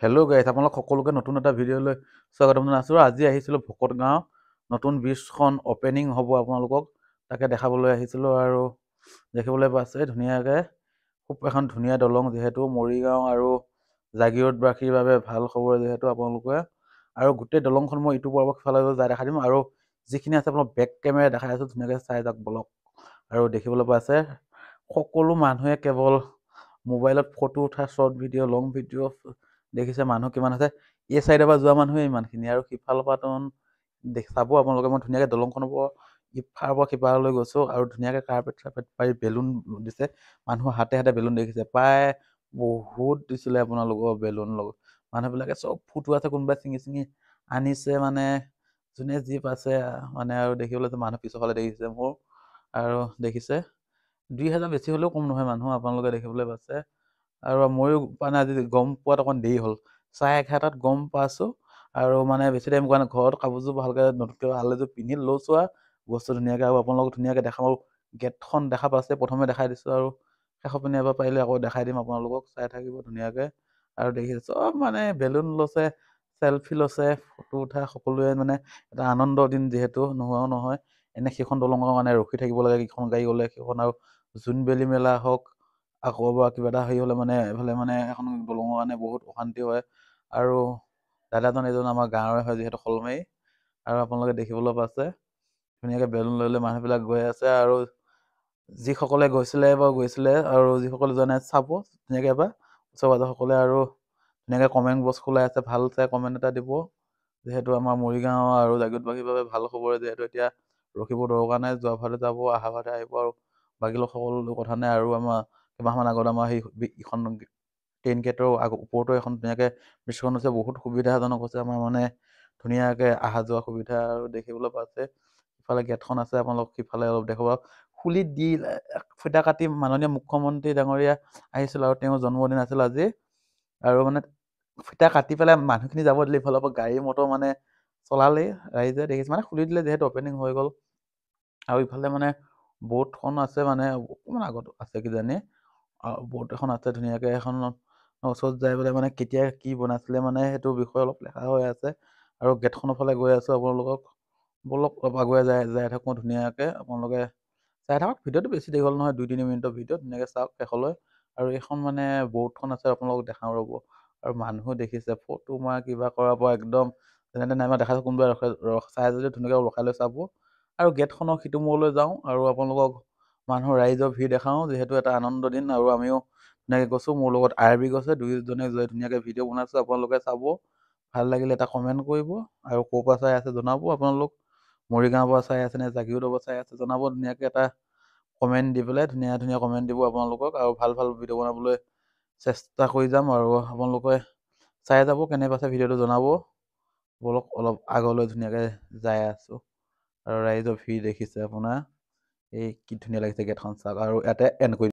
Hello' গাইছ, আপোনালোক সকলোকে নতুন এটা ভিডিঅ'লৈ স্বাগতম জনাইছোঁ। আজি আহিছিলোঁ ভকত গাঁও নতুন ব্ৰিজখন অপেনিং হ'ব, আপোনালোকক তাকে দেখাবলৈ আহিছিলোঁ। আৰু দেখিবলৈ পাইছে ধুনীয়াকৈ খুব এখন ধুনীয়া দলং, যিহেতু মৰিগাঁও আৰু জাগিৰোডবাসীৰ বাবে ভাল খবৰ যিহেতু আপোনালোকে। আৰু গোটেই দলংখন মই ইটো পৰ্ব সিফালে যাই দেখাই দিম, আৰু যিখিনি আছে আপোনাক বেক কেমেৰা দেখাই আছোঁ, ধুনীয়াকৈ চাই যাওক বলক। আৰু দেখিবলৈ পাইছে সকলো মানুহে কেৱল মোবাইলত ফটো উঠা, শ্বৰ্ট ভিডিঅ', লং ভিডিঅ' দেখিছে। মানুহ কিমান আছে, এই চাইডৰ পৰা যোৱা মানুহে ইমানখিনি, আৰু সিফালৰ পৰা চাব আপোনালোকে। মই ধুনীয়াকৈ দলংখনৰ পৰা ইফালৰ পৰা সিপাৰলৈ গৈছোঁ, আৰু ধুনীয়াকৈ কাৰ্পেট চাৰ্পেট পাৰি বেলুন দিছে। মানুহৰ হাতে হাতে বেলুন দেখিছে, প্ৰায় বহুত দিছিলে আপোনালোকৰ বেলুন লগত। মানুহবিলাকে চব ফুটো আছে, কোনোবাই ছিঙি ছিঙি আনিছে, মানে যোনে যি পাইছে মানে। আৰু দেখিবলৈ মানুহ পিছৰফালে দেখিছে মোৰ, আৰু দেখিছে 2000 বেছি হ'লেও কম নহয় মানুহ, আপোনালোকে দেখিবলৈ পাইছে। আৰু ময়ো মানে আজি গম পোৱাত অকণ দেৰি হ'ল, 11:30 গম পাইছোঁ। আৰু মানে বেছি টাইম কোৱা নাই, ঘৰত কাপোৰযোৰ ভালকৈ নতুনকৈ আলযোৰ পিন্ধি লৈছোঁ আৰু বস্তু ধুনীয়াকৈ। আৰু আপোনালোকক ধুনীয়াকৈ দেখাম, আৰু গেটখন দেখা পাইছে, প্ৰথমে দেখাই দিছোঁ, আৰু শেষৰ পিনে এবাৰ পাৰিলে আকৌ দেখাই দিম আপোনালোকক, চাই থাকিব ধুনীয়াকৈ। আৰু দেখিছে চব মানে বেলুন লৈছে, চেলফি লৈছে, ফটো উঠা, সকলোৱে মানে এটা আনন্দৰ দিন যিহেতু, নোহোৱাও নহয়। এনে সেইখন দলঙৰ মানে ৰখি থাকিব লাগে, কেইখন গাড়ী গ'লে সেইখন। আৰু জোনবেলি মেলা হওক, আকৌ বা কিবা এটা হেৰি হ'লে মানে এইফালে মানে এখন দলঙৰ কাৰণে বহুত অশান্তি হয়। আৰু দাদাজন এজন আমাৰ গাঁৱৰে হয় যিহেতু, শলমাৰী। আৰু আপোনালোকে দেখিবলৈ পাইছে ধুনীয়াকৈ বেলুন লৈ লৈ মানুহবিলাক গৈ আছে। আৰু যিসকলে গৈছিলে আৰু যিসকলে যোৱা নাই চাব ধুনীয়াকৈ এবাৰ ওচৰ পাজৰসকলে। আৰু ধুনীয়াকৈ কমেণ্ট বক্স খোলাই আছে, ভাল চাই কমেণ্ট এটা দিব, যিহেতু আমাৰ মৰিগাঁও আৰু জাগিৰোডবাসীৰ বাবে ভাল খবৰ। যিহেতু এতিয়া ৰখিব দৰকাৰ নাই, যোৱা ভালে যাব, অহা ভালে আহিব, আৰু বাকী লোকসকলো কথা নাই। আৰু আমাৰ কেইমাহমান আগত আমাৰ ইখন ট্ৰেইন গেটৰ ওপৰতো এখন ধুনীয়াকৈ ব্ৰিজখন হৈছে, বহুত সুবিধাজনক হৈছে আমাৰ, মানে ধুনীয়াকৈ অহা যোৱা সুবিধা। আৰু দেখিবলৈ পাইছে সিফালে গেটখন আছে, আপোনালোক সিফালে অলপ দেখুৱাব। খুলি দি ফিটা কাটি মাননীয় মুখ্যমন্ত্ৰী ডাঙৰীয়া আহিছিল, আৰু তেওঁৰ জন্মদিন আছিল আজি। আৰু মানে ফিটা কাটি পেলাই মানুহখিনি যাব দিলে, ইফালৰ পৰা গাড়ী মটৰ মানে চলালেই ৰাইজে, দেখিছে মানে খুলি দিলে যিহেতু অপেনিং হৈ গ'ল। আৰু ইফালে মানে বৰ্ডখন আছে, মানে অকণমান আগত আছে কিজানি, বৰ্ড এখন আছে ধুনীয়াকৈ। এখন ওচৰত যাই পেলাই মানে কেতিয়া কি বনাইছিলে মানে সেইটো বিষয়ে অলপ লেখা হৈ আছে। আৰু গেটখনৰ ফালে গৈ আছোঁ, আপোনালোকক বলক অলপ আগুৱাই যাই থাকোঁ ধুনীয়াকৈ। আপোনালোকে চাই থাকক, ভিডিঅ'টো বেছি দীঘল নহয়, 2-3 মিনিটৰ ভিডিঅ', ধুনীয়াকৈ চাওক শেষলৈ। আৰু এইখন মানে বৰ্ডখন আছে, আপোনালোকক দেখাওঁ ৰ'ব। আৰু মানুহো দেখিছে ফটো মৰা কিবা কৰাৰ পৰা একদম যেনে তেনে আমাৰ দেখাইছোঁ, কোনোবাই চাই যদি ধুনীয়াকৈ ৰখাই লৈ চাব। আৰু গেটখনৰ সিটো মূৰলৈ যাওঁ, আৰু আপোনালোকক মানুহৰ ৰাইজৰ ভিৰ দেখাওঁ, যিহেতু এটা আনন্দ দিন। আৰু আমিও ধুনীয়াকৈ গৈছোঁ, মোৰ লগত আৰবি গৈছে, দুয়োজনে গৈ ধুনীয়াকৈ ভিডিঅ' বনাইছোঁ। আপোনালোকে চাব, ভাল লাগিলে এটা কমেণ্ট কৰিব, আৰু ক'ৰ পৰা চাই আছে জনাব। আপোনালোক মৰিগাঁৱৰ পৰা চাই আছে নে জাগিৰোডৰ পৰা চাই আছে জনাব, ধুনীয়াকৈ এটা কমেণ্ট দি পেলাই, ধুনীয়া ধুনীয়া কমেণ্ট দিব আপোনালোকক। আৰু ভাল ভাল ভিডিঅ' বনাবলৈ চেষ্টা কৰি যাম, আৰু আপোনালোকে চাই যাব, কেনে পাইছে ভিডিঅ'টো জনাব। বলক অলপ আগলৈ ধুনীয়াকৈ যাই আছোঁ। আৰু ৰাইজৰ ভিৰ দেখিছে আপোনাৰ, এই কি ধুনীয়া লাগিছে গেটখন চাওক। আৰু ইয়াতে এণ্ড কৰি